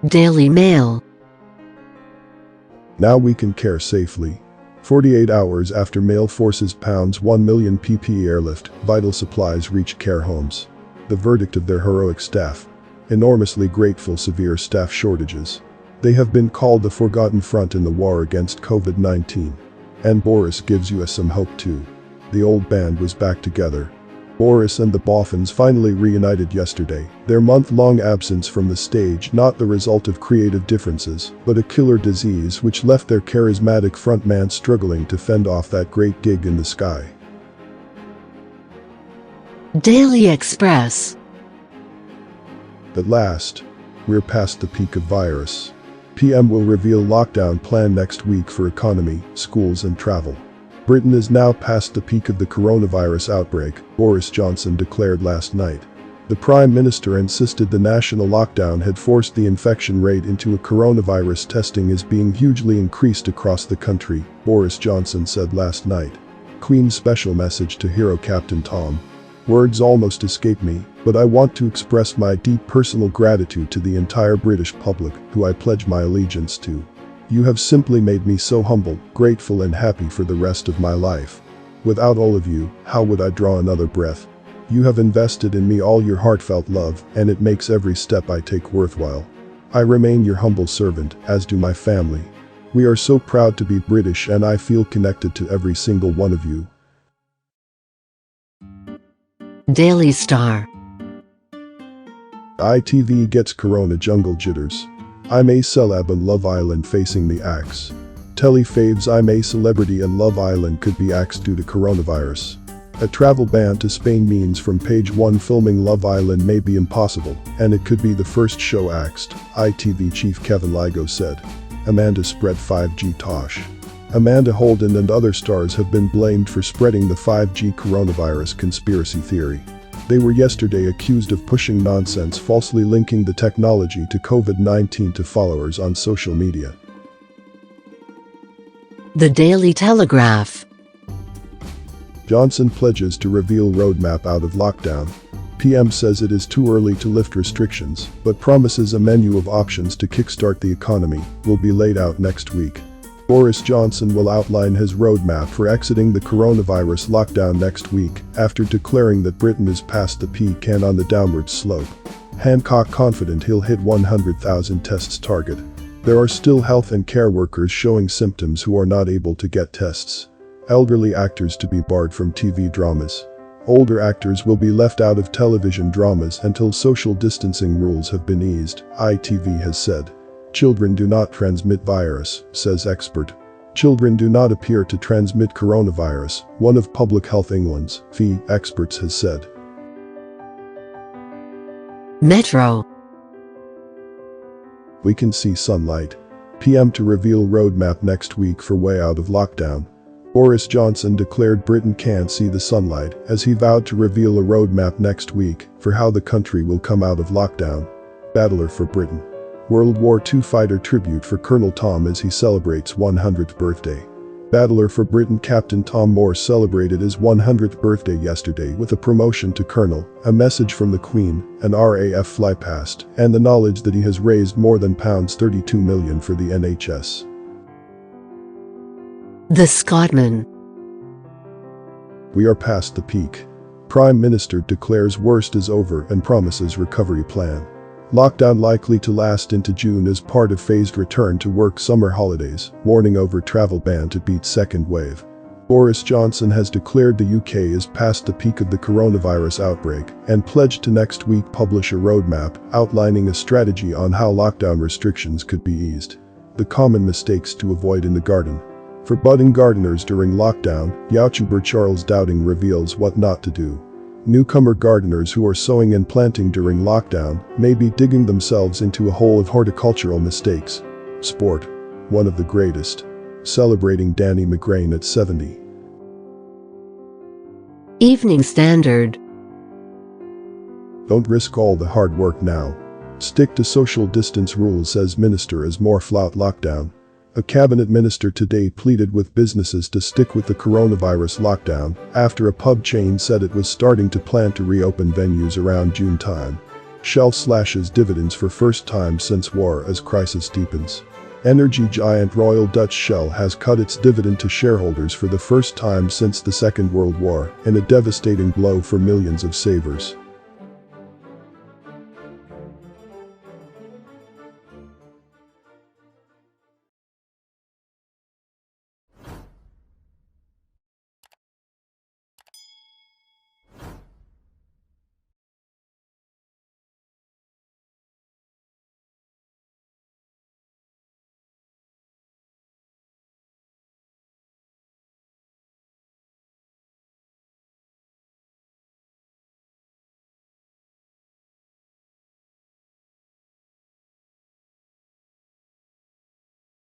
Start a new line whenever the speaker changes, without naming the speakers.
Daily Mail.
Now we can care safely. 48 hours after Mail forces £1 million PPE airlift, vital supplies reach care homes. The verdict of their heroic staff. Enormously grateful. Severe staff shortages. They have been called the forgotten front in the war against COVID-19. And Boris gives us some hope too. The old band was back together. Boris and the Boffins finally reunited yesterday, their month-long absence from the stage not the result of creative differences, but a killer disease which left their charismatic frontman struggling to fend off that great gig in the sky.
Daily Express.
At last, we're past the peak of virus. PM will reveal lockdown plan next week for economy, schools and travel. Britain is now past the peak of the coronavirus outbreak, Boris Johnson declared last night. The Prime Minister insisted the national lockdown had forced the infection rate into a coronavirus testing is being hugely increased across the country, Boris Johnson said last night. Queen's special message to hero Captain Tom. Words almost escape me, but I want to express my deep personal gratitude to the entire British public, who I pledge my allegiance to. You have simply made me so humble, grateful and happy for the rest of my life. Without all of you, how would I draw another breath? You have invested in me all your heartfelt love, and it makes every step I take worthwhile. I remain your humble servant, as do my family. We are so proud to be British and I feel connected to every single one of you.
Daily Star.
ITV gets Corona jungle jitters. I'm a celeb and Love Island facing the axe. Telly faves. I'm a celebrity and Love Island could be axed due to coronavirus. A travel ban to Spain means from page 1 filming Love Island may be impossible, and it could be the first show axed, ITV chief Kevin Ligo said. Amanda spread 5G tosh. Amanda Holden and other stars have been blamed for spreading the 5G coronavirus conspiracy theory. They were yesterday accused of pushing nonsense, falsely linking the technology to COVID-19 to followers on social media.
The Daily Telegraph.
Johnson pledges to reveal roadmap out of lockdown. PM says it is too early to lift restrictions, but promises a menu of options to kickstart the economy will be laid out next week. Boris Johnson will outline his roadmap for exiting the coronavirus lockdown next week, after declaring that Britain is past the peak and on the downward slope. Hancock confident he'll hit 100,000 tests target. There are still health and care workers showing symptoms who are not able to get tests. Elderly actors to be barred from TV dramas. Older actors will be left out of television dramas until social distancing rules have been eased, ITV has said. Children do not transmit virus, says expert. Children do not appear to transmit coronavirus, one of Public Health England's experts has said.
Metro.
We can see sunlight. PM to reveal roadmap next week for way out of lockdown. Boris Johnson declared Britain can't see the sunlight as he vowed to reveal a roadmap next week for how the country will come out of lockdown. Battler for Britain. World War II fighter tribute for Colonel Tom as he celebrates 100th birthday. Battler for Britain Captain Tom Moore celebrated his 100th birthday yesterday with a promotion to Colonel, a message from the Queen, an RAF flypast, and the knowledge that he has raised more than £32 million for the NHS.
The Scotsman.
We are past the peak. Prime Minister declares worst is over and promises recovery plan. Lockdown likely to last into June as part of phased return to work summer holidays, warning over travel ban to beat second wave. Boris Johnson has declared the UK is past the peak of the coronavirus outbreak and pledged to next week publish a roadmap outlining a strategy on how lockdown restrictions could be eased. The common mistakes to avoid in the garden. For budding gardeners during lockdown, YouTuber Charles Dowding reveals what not to do. Newcomer gardeners who are sowing and planting during lockdown may be digging themselves into a hole of horticultural mistakes. Sport. One of the greatest. Celebrating Danny McGrain at 70.
Evening Standard.
Don't risk all the hard work now. Stick to social distance rules, says minister as more flout lockdown. A cabinet minister today pleaded with businesses to stick with the coronavirus lockdown after a pub chain said it was starting to plan to reopen venues around June time. Shell slashes dividends for first time since war as crisis deepens. Energy giant Royal Dutch Shell has cut its dividend to shareholders for the first time since the Second World War, in a devastating blow for millions of savers.